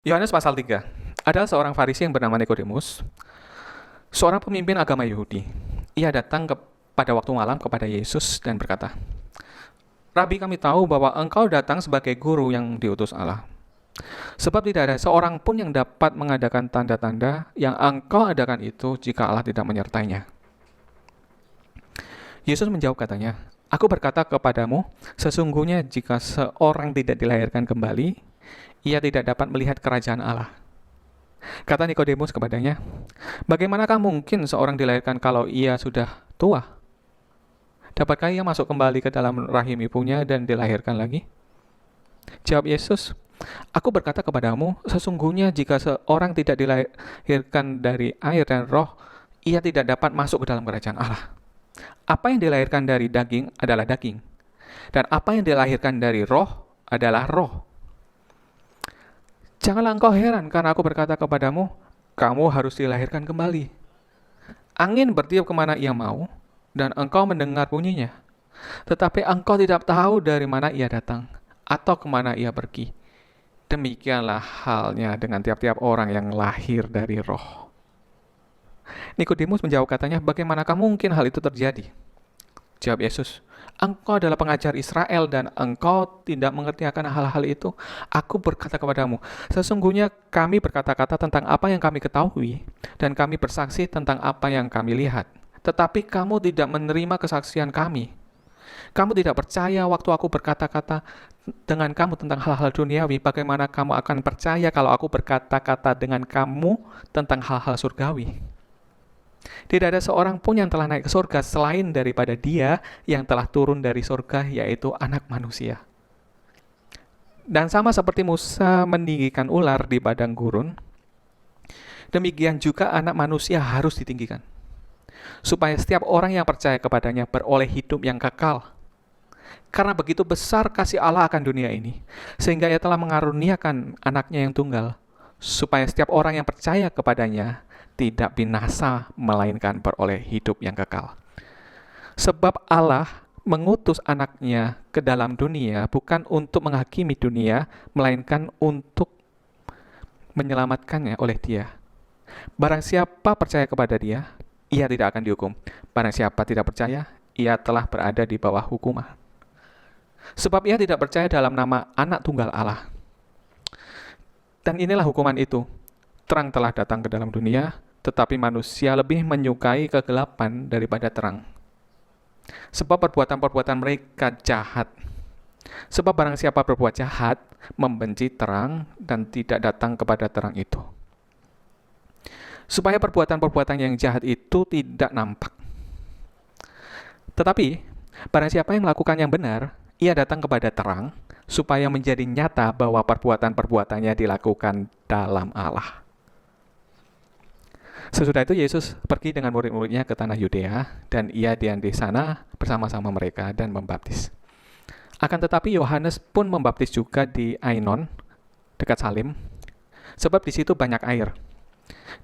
Yohanes pasal 3. Ada seorang Farisi yang bernama Nikodemus, seorang pemimpin agama Yahudi. Ia datang pada waktu malam kepada Yesus dan berkata, "Rabi, kami tahu bahwa engkau datang sebagai guru yang diutus Allah. Sebab tidak ada seorang pun yang dapat mengadakan tanda-tanda yang engkau adakan itu jika Allah tidak menyertainya." Yesus menjawab katanya, "Aku berkata kepadamu, sesungguhnya jika seorang tidak dilahirkan kembali, ia tidak dapat melihat kerajaan Allah." Kata Nikodemus kepadanya, "Bagaimanakah mungkin seorang dilahirkan kalau ia sudah tua? Dapatkah ia masuk kembali ke dalam rahim ibunya dan dilahirkan lagi?" Jawab Yesus, "Aku berkata kepadamu, sesungguhnya jika seorang tidak dilahirkan dari air dan roh, ia tidak dapat masuk ke dalam kerajaan Allah. Apa yang dilahirkan dari daging adalah daging, dan apa yang dilahirkan dari roh adalah roh. Janganlah engkau heran karena aku berkata kepadamu, kamu harus dilahirkan kembali. Angin bertiup kemana ia mau, dan engkau mendengar bunyinya. Tetapi engkau tidak tahu dari mana ia datang, atau kemana ia pergi. Demikianlah halnya dengan tiap-tiap orang yang lahir dari roh." Nikodemus menjawab katanya, "Bagaimanakah mungkin hal itu terjadi?" Jawab Yesus, "Engkau adalah pengajar Israel dan engkau tidak mengerti akan hal-hal itu. Aku berkata kepadamu, sesungguhnya kami berkata-kata tentang apa yang kami ketahui, dan kami bersaksi tentang apa yang kami lihat. Tetapi kamu tidak menerima kesaksian kami. Kamu tidak percaya waktu aku berkata-kata dengan kamu tentang hal-hal duniawi. Bagaimana kamu akan percaya kalau aku berkata-kata dengan kamu tentang hal-hal surgawi? Tidak ada seorang pun yang telah naik ke surga selain daripada Dia yang telah turun dari surga, yaitu Anak Manusia. Dan sama seperti Musa meninggikan ular di padang gurun, demikian juga Anak Manusia harus ditinggikan, supaya setiap orang yang percaya kepadanya beroleh hidup yang kekal. Karena begitu besar kasih Allah akan dunia ini, sehingga Ia telah mengaruniakan Anaknya yang tunggal, supaya setiap orang yang percaya kepadanya tidak binasa, melainkan beroleh hidup yang kekal. Sebab Allah mengutus Anaknya ke dalam dunia bukan untuk menghakimi dunia, melainkan untuk menyelamatkannya oleh Dia. Barang siapa percaya kepada Dia, ia tidak akan dihukum. Barang siapa tidak percaya, ia telah berada di bawah hukuman. Sebab ia tidak percaya dalam nama Anak Tunggal Allah. Dan inilah hukuman itu. Terang telah datang ke dalam dunia, tetapi manusia lebih menyukai kegelapan daripada terang. Sebab perbuatan-perbuatan mereka jahat. Sebab barang siapa berbuat jahat, membenci terang dan tidak datang kepada terang itu, supaya perbuatan-perbuatan yang jahat itu tidak nampak. Tetapi barang siapa yang melakukan yang benar, ia datang kepada terang, supaya menjadi nyata bahwa perbuatan-perbuatannya dilakukan dalam Allah. Sesudah itu Yesus pergi dengan murid-muridnya ke tanah Yudea, dan ia diam di sana bersama-sama mereka dan membaptis. Akan tetapi Yohanes pun membaptis juga di Ainon, dekat Salim, sebab di situ banyak air,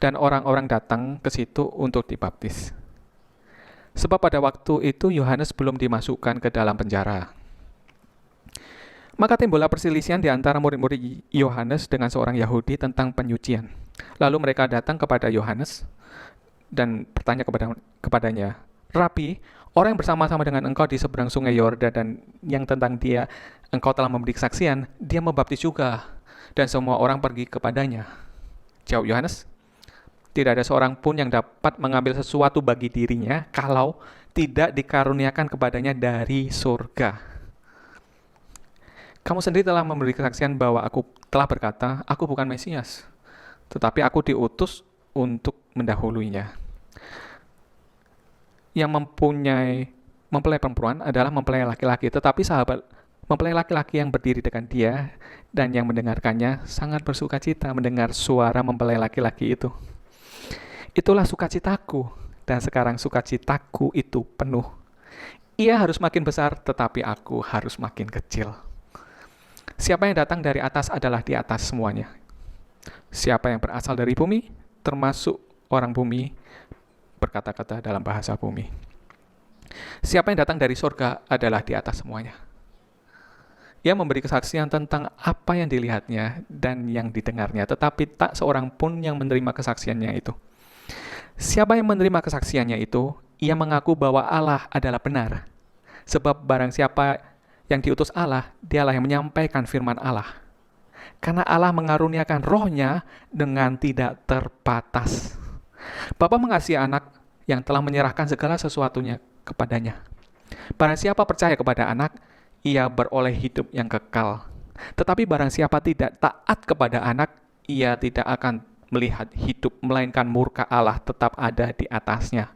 dan orang-orang datang ke situ untuk dibaptis. Sebab pada waktu itu Yohanes belum dimasukkan ke dalam penjara. Maka timbullah perselisihan di antara murid-murid Yohanes dengan seorang Yahudi tentang penyucian. Lalu mereka datang kepada Yohanes dan bertanya kepadanya, "Rabi, orang yang bersama-sama dengan engkau di seberang sungai Yordan dan yang tentang dia engkau telah memberi kesaksian, dia membaptis juga, dan semua orang pergi kepadanya." Jawab Yohanes, "Tidak ada seorang pun yang dapat mengambil sesuatu bagi dirinya kalau tidak dikaruniakan kepadanya dari surga. Kamu sendiri telah memberi kesaksian bahwa aku telah berkata, aku bukan Mesias, tetapi aku diutus untuk mendahuluinya. Yang mempelai perempuan adalah mempelai laki-laki, tetapi sahabat mempelai laki-laki yang berdiri dengan dia dan yang mendengarkannya sangat bersuka cita mendengar suara mempelai laki-laki itu. Itulah sukacitaku, dan sekarang sukacitaku itu penuh. Ia harus makin besar, tetapi aku harus makin kecil. Siapa yang datang dari atas adalah di atas semuanya. Siapa yang berasal dari bumi, termasuk orang bumi, berkata-kata dalam bahasa bumi. Siapa yang datang dari surga adalah di atas semuanya. Ia memberi kesaksian tentang apa yang dilihatnya dan yang didengarnya, tetapi tak seorang pun yang menerima kesaksiannya itu. Siapa yang menerima kesaksiannya itu, ia mengaku bahwa Allah adalah benar. Sebab barang siapa yang diutus Allah, dialah yang menyampaikan firman Allah. Karena Allah mengaruniakan rohnya dengan tidak terbatas. Bapa mengasihi anak yang telah menyerahkan segala sesuatunya kepadanya. Barang siapa percaya kepada anak, ia beroleh hidup yang kekal. Tetapi barang siapa tidak taat kepada anak, ia tidak akan melihat hidup, melainkan murka Allah tetap ada di atasnya.